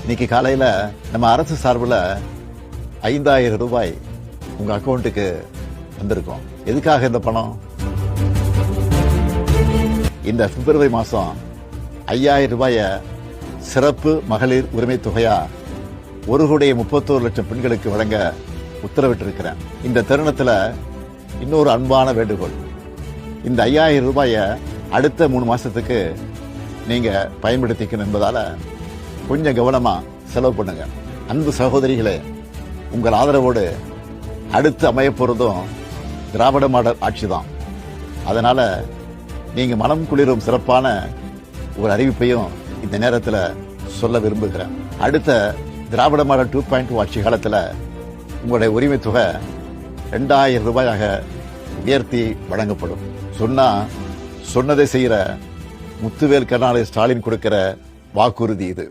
இன்னைக்கு காலையில நம்ம அரசு சார்பில் 5000 ரூபாய் உங்க அக்கௌண்ட்டுக்கு வந்திருக்கும். எதுக்காக இந்த பணம்? இந்த பிப்ரவரி மாசம் 5000 ரூபாய சிறப்பு மகளிர் உரிமை தொகையா 1,31,00,000 பெண்களுக்கு வழங்க உத்தரவிட்டிருக்கிறேன். இந்த தருணத்துல இன்னொரு அன்பான வேண்டுகோள். இந்த 5000 ரூபாய அடுத்த 3 மாசத்துக்கு நீங்க பயன்படுத்திக்கணும் என்பதால கொஞ்சம் கவனமா செலவு பண்ணுங்க. அன்பு சகோதரிகளே, உங்கள் ஆதரவோடு அடுத்து அமைய போறதும் திராவிட மாடல் ஆட்சிதான். அதனால நீங்க மனம் குளிரும் சிறப்பான ஒரு அறிவிப்பையும் இந்த நேரத்தில் சொல்ல விரும்புகிறேன். அடுத்த திராவிட மாடல் 2.0 ஆட்சி காலத்தில் உங்களுடைய உரிமை தொகை 2000 ரூபாயாக உயர்த்தி வழங்கப்படும். சொன்னதை செய்யற முத்துவேல் கருணாநிதி ஸ்டாலின் கொடுக்கிற வாக்குறுதி இது.